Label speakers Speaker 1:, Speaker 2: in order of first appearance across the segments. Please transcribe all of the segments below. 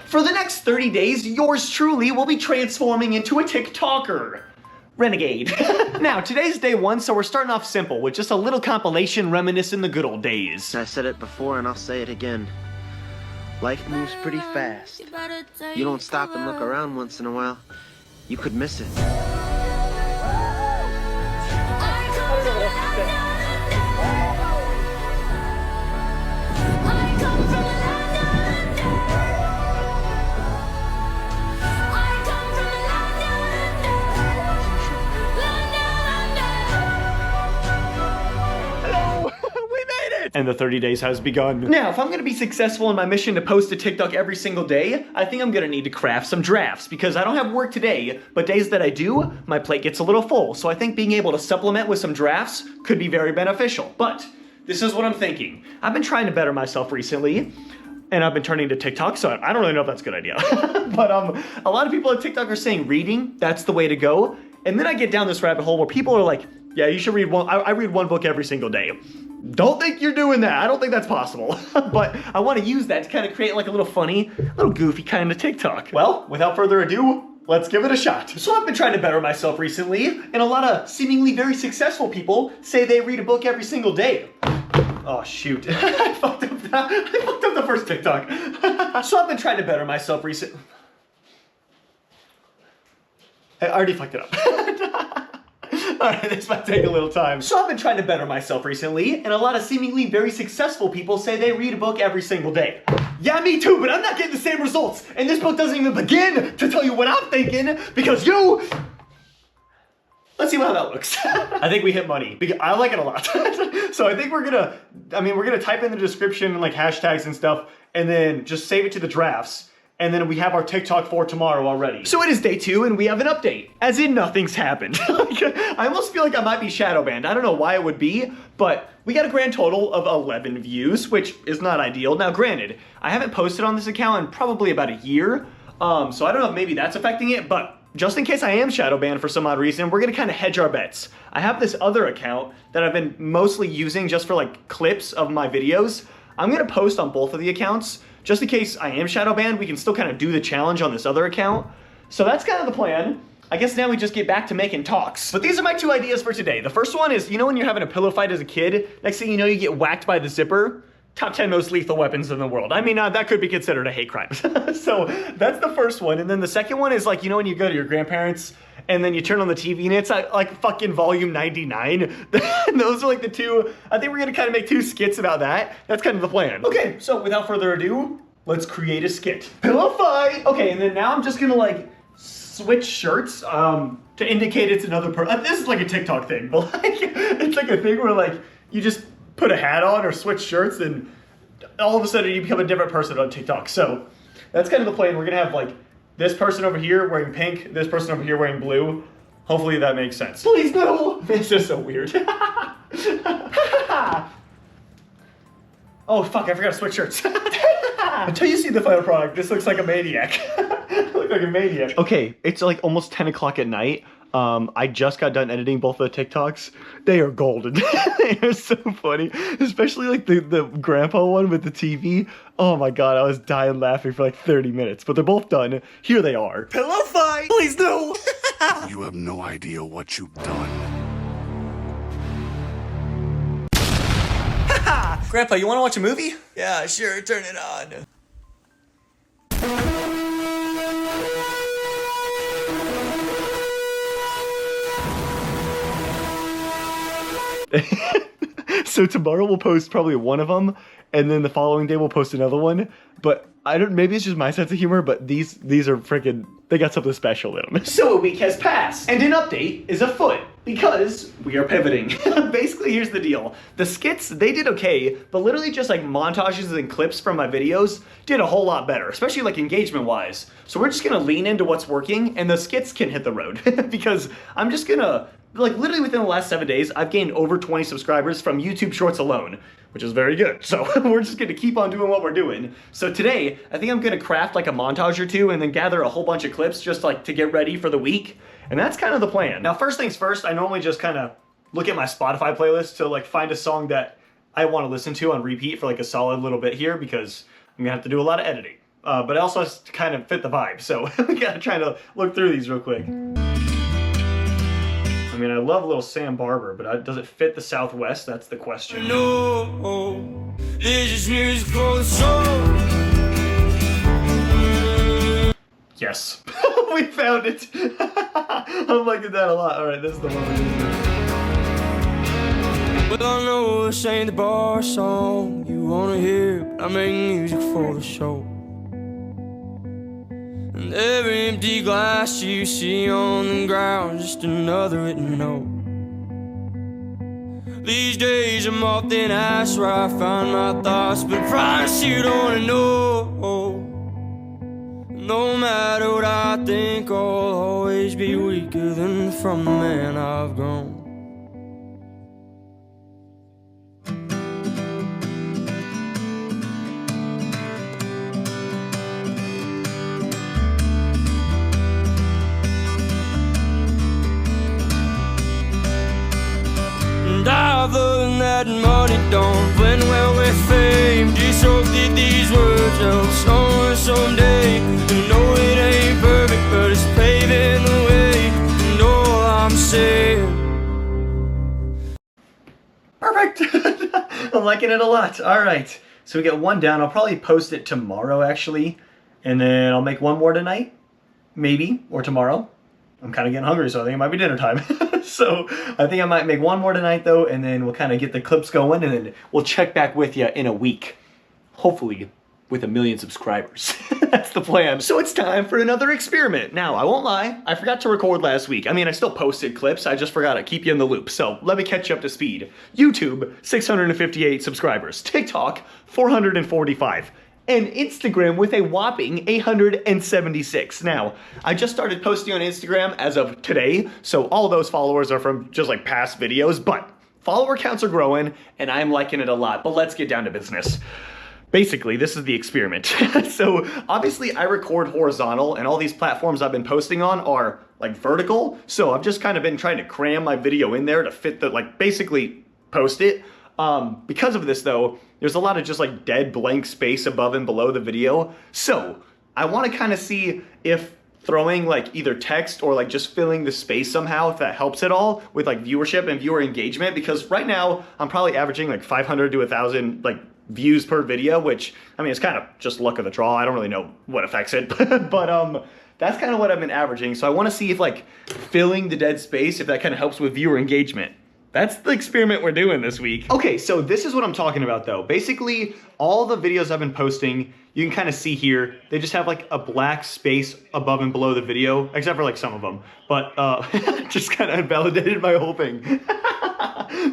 Speaker 1: For the next 30 days, yours truly will be transforming into a TikToker. Renegade. Now, today's day one, so we're starting off simple with just a little compilation reminiscing the good old days.
Speaker 2: I said it before and I'll say it again. Life moves pretty fast. You don't stop and look around once in a while, you could miss it.
Speaker 1: And the 30 days has begun. Now, if I'm gonna be successful in my mission to post a TikTok every single day, I think I'm gonna need to craft some drafts because I don't have work today, but days that I do, my plate gets a little full. So I think being able to supplement with some drafts could be very beneficial. But this is what I'm thinking. I've been trying to better myself recently, and I've been turning to TikTok, so I don't really know if that's a good idea. But a lot of people on TikTok are saying reading, that's the way to go. And then I get down this rabbit hole where people are like, yeah, you should read one. I read one book every single day. Don't think you're doing that. I don't think that's possible. But I want to use that to kind of create like a little funny, little goofy kind of TikTok. Well, without further ado, let's give it a shot. So I've been trying to better myself recently, and a lot of seemingly very successful people say they read a book every single day. Oh shoot, I fucked up the first TikTok. So I've been trying to better myself recently. I already fucked it up. Alright, this might take a little time. So I've been trying to better myself recently, and a lot of seemingly very successful people say they read a book every single day. Yeah, me too, but I'm not getting the same results. And this book doesn't even begin to tell you what I'm thinking, because you... Let's see how that looks. I think we hit money. I like it a lot. So I think we're gonna type in the description and like hashtags and stuff, and then just save it to the drafts. And then we have our TikTok for tomorrow already. So it is day 2 and we have an update. As in nothing's happened. I almost feel like I might be shadow banned. I don't know why it would be, but we got a grand total of 11 views, which is not ideal. Now granted, I haven't posted on this account in probably about a year. So I don't know if maybe that's affecting it, but just in case I am shadow banned for some odd reason, we're gonna kind of hedge our bets. I have this other account that I've been mostly using just for like clips of my videos. I'm gonna post on both of the accounts. Just in case I am shadow banned, we can still kind of do the challenge on this other account. So that's kind of the plan. I guess now we just get back to making talks. But these are my 2 ideas for today. The first one is, you know when you're having a pillow fight as a kid, next thing you know you get whacked by the zipper? Top 10 most lethal weapons in the world. I mean, that could be considered a hate crime. So that's the first one. And then the second one is like, you know when you go to your grandparents and then you turn on the TV and it's like fucking volume 99. Those are like the 2, I think we're gonna kind of make 2 skits about that. That's kind of the plan. Okay, so without further ado, let's create a skit. Pillow fight! Okay, and then now I'm just gonna like switch shirts to indicate it's another person. This is like a TikTok thing, but like, it's like a thing where like, you just put a hat on or switch shirts and all of a sudden you become a different person on TikTok. So that's kind of the plan. We're gonna have like this person over here wearing pink, this person over here wearing blue. Hopefully that makes sense. Please no! It's just so weird. Oh fuck, I forgot to switch shirts. Until you see the final product, this looks like a maniac. I look like a maniac. Okay, it's like almost 10 o'clock at night. I just got done editing both of the TikToks. They are golden. They are so funny. Especially like the grandpa one with the TV. Oh my god, I was dying laughing for like 30 minutes. But they're both done. Here they are. Pillow fight! Please no!
Speaker 3: You have no idea what you've done.
Speaker 1: Grandpa, you wanna watch a movie?
Speaker 4: Yeah, sure, turn it on.
Speaker 1: So tomorrow we'll post probably one of them, and then the following day we'll post another one. But maybe it's just my sense of humor, but these are freaking, they got something special in them. So a week has passed, and an update is afoot, because we are pivoting. Basically, here's the deal. The skits, they did okay, but literally just like montages and clips from my videos did a whole lot better, especially like engagement-wise. So we're just gonna lean into what's working, and the skits can hit the road, because I'm just gonna, like literally within the last 7 days, I've gained over 20 subscribers from YouTube Shorts alone, which is very good. So we're just gonna keep on doing what we're doing. So today, I think I'm gonna craft like a montage or 2 and then gather a whole bunch of clips just like to get ready for the week. And that's kind of the plan. Now, first things first, I normally just kind of look at my Spotify playlist to like find a song that I want to listen to on repeat for like a solid little bit here, because I'm gonna have to do a lot of editing. but it also has to kind of fit the vibe. So we gotta try to look through these real quick. I mean, I love little Sam Barber, but does it fit the Southwest? That's the question.
Speaker 4: No, this is music for the soul.
Speaker 1: Yes. We found it. I'm liking that a lot. All right, this is the one we're gonna do.
Speaker 4: Well, I know this ain't the bar song you wanna hear, but I make music for the show. And every empty glass you see on the ground, just another written note. These days I'm often asked where I find my thoughts, but I promise you don't wanna know. No matter what I think, I'll always be weaker than from the man I've grown. And I've learned that money don't blend well with fame. Just hope that these words help someone someday. You know it ain't perfect, but it's paving the way. And all I'm saying.
Speaker 1: Perfect. I'm liking it a lot. All right. So we get one down. I'll probably post it tomorrow, actually. And then I'll make one more tonight. Maybe. Or tomorrow. I'm kind of getting hungry, so I think it might be dinner time. So I think I might make one more tonight, though. And then we'll kind of get the clips going. And then we'll check back with you in a week. Hopefully with 1 million subscribers. That's the plan. So it's time for another experiment. Now, I won't lie, I forgot to record last week. I mean, I still posted clips, I just forgot to keep you in the loop. So let me catch you up to speed. YouTube, 658 subscribers. TikTok, 445. And Instagram with a whopping 876. Now, I just started posting on Instagram as of today, so all those followers are from just like past videos, but follower counts are growing, and I'm liking it a lot. But let's get down to business. Basically, this is the experiment. So obviously I record horizontal, and all these platforms I've been posting on are like vertical. So I've just kind of been trying to cram my video in there to fit the, like basically post it. Because of this though, there's a lot of just like dead blank space above and below the video. So I want to kind of see if throwing like either text or like just filling the space somehow, if that helps at all with like viewership and viewer engagement. Because right now I'm probably averaging like 500 to 1,000 like views per video, which I mean it's kind of just luck of the draw. I don't really know what affects it, but that's kind of what I've been averaging. So I want to see if like filling the dead space, if that kind of helps with viewer engagement. That's the experiment we're doing this week. Okay, so this is what I'm talking about though. Basically, all the videos I've been posting, you can kind of see here, they just have like a black space above and below the video, except for like some of them. But just kind of invalidated my whole thing.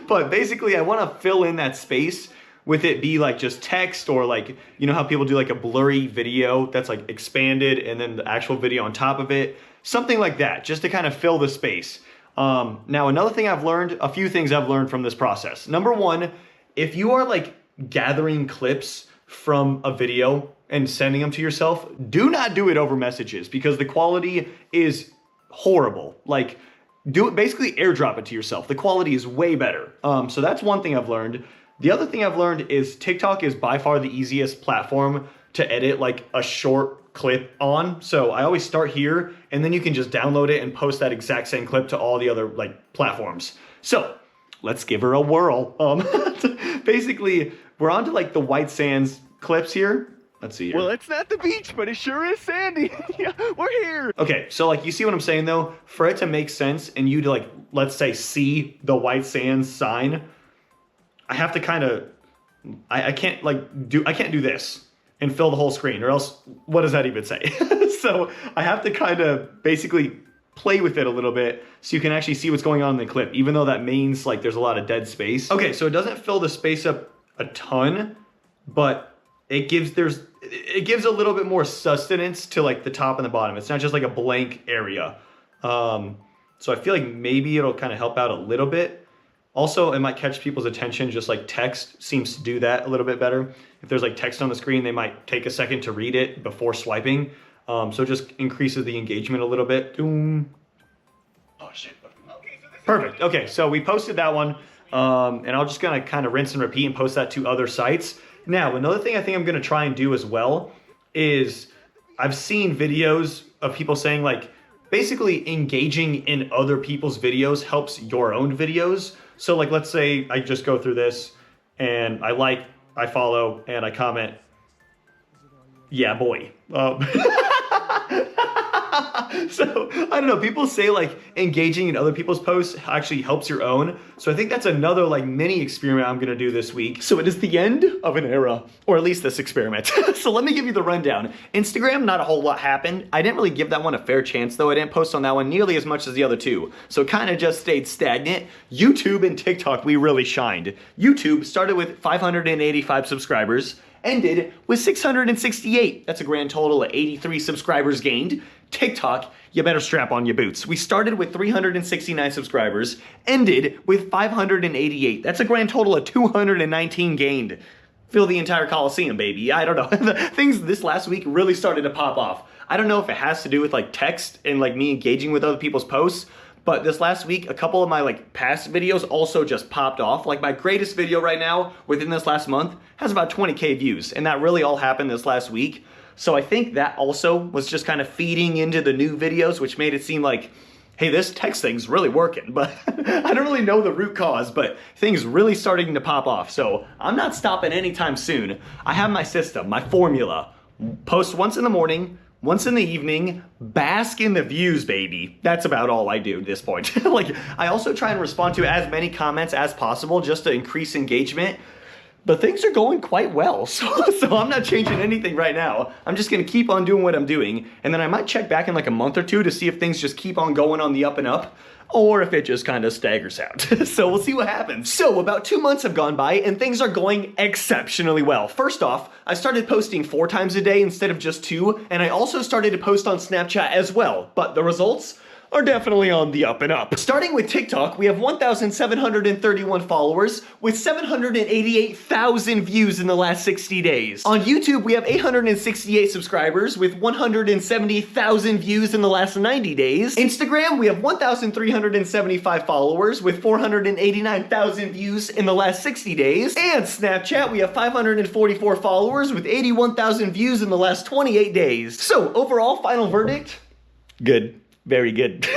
Speaker 1: But basically, I want to fill in that space with it be like just text, or like, you know how people do like a blurry video that's like expanded and then the actual video on top of it. Something like that, just to kind of fill the space. Now, another thing I've learned, a few things I've learned from this process. Number one, if you are like gathering clips from a video and sending them to yourself, do not do it over messages because the quality is horrible. Like, do it, basically airdrop it to yourself. The quality is way better. So that's one thing I've learned. The other thing I've learned is TikTok is by far the easiest platform to edit like a short clip on. So I always start here, and then you can just download it and post that exact same clip to all the other like platforms. So let's give her a whirl. Basically, we're on to like the White Sands clips here. Let's see here.
Speaker 5: Well, it's not the beach, but it sure is sandy. Yeah, we're here.
Speaker 1: Okay, so like you see what I'm saying though? For it to make sense and you to like, let's say, see the White Sands sign, I have to kind of, I can't do this and fill the whole screen, or else what does that even say? So I have to kind of basically play with it a little bit so you can actually see what's going on in the clip, even though that means like there's a lot of dead space. Okay, so it doesn't fill the space up a ton, but it gives a little bit more sustenance to like the top and the bottom. It's not just like a blank area. So I feel like maybe it'll kind of help out a little bit. Also, it might catch people's attention, just like text seems to do that a little bit better. If there's like text on the screen, they might take a second to read it before swiping. So it just increases the engagement a little bit. Oh shit. Perfect. Okay, so we posted that one. And I'm just gonna kind of rinse and repeat and post that to other sites. Now, another thing I think I'm gonna try and do as well is I've seen videos of people saying like, basically engaging in other people's videos helps your own videos. So like, let's say I just go through this and I like, I follow, and I comment, yeah, boy. So, I don't know, people say like engaging in other people's posts actually helps your own. So I think that's another like mini experiment I'm gonna do this week. So it is the end of an era, or at least this experiment. So let me give you the rundown. Instagram, not a whole lot happened. I didn't really give that one a fair chance though. I didn't post on that one nearly as much as the other two. So it kind of just stayed stagnant. YouTube and TikTok, we really shined. YouTube started with 585 subscribers, ended with 668. That's a grand total of 83 subscribers gained. TikTok, you better strap on your boots. We started with 369 subscribers, ended with 588. That's a grand total of 219 gained. Fill the entire Coliseum, baby. I don't know. Things this last week really started to pop off. I don't know if it has to do with like text and like me engaging with other people's posts, but this last week, a couple of my like past videos also just popped off. Like my greatest video right now within this last month has about 20K views, and that really all happened this last week. So I think that also was just kind of feeding into the new videos, which made it seem like, hey, this text thing's really working. But I don't really know the root cause, but things really starting to pop off. So I'm not stopping anytime soon. I have my system, my formula. Post once in the morning, once in the evening, bask in the views, baby. That's about all I do at this point. Like, I also try and respond to as many comments as possible just to increase engagement. But things are going quite well, so I'm not changing anything right now. I'm just gonna keep on doing what I'm doing, and then I might check back in like a month or two to see if things just keep on going on the up and up, or if it just kind of staggers out. So we'll see what happens. So about 2 months have gone by, and things are going exceptionally well. First off, I started posting 4 times a day instead of just 2, and I also started to post on Snapchat as well, but the results are definitely on the up and up. Starting with TikTok, we have 1,731 followers with 788,000 views in the last 60 days. On YouTube, we have 868 subscribers with 170,000 views in the last 90 days. Instagram, we have 1,375 followers with 489,000 views in the last 60 days. And Snapchat, we have 544 followers with 81,000 views in the last 28 days. So overall, final verdict, good. Very good.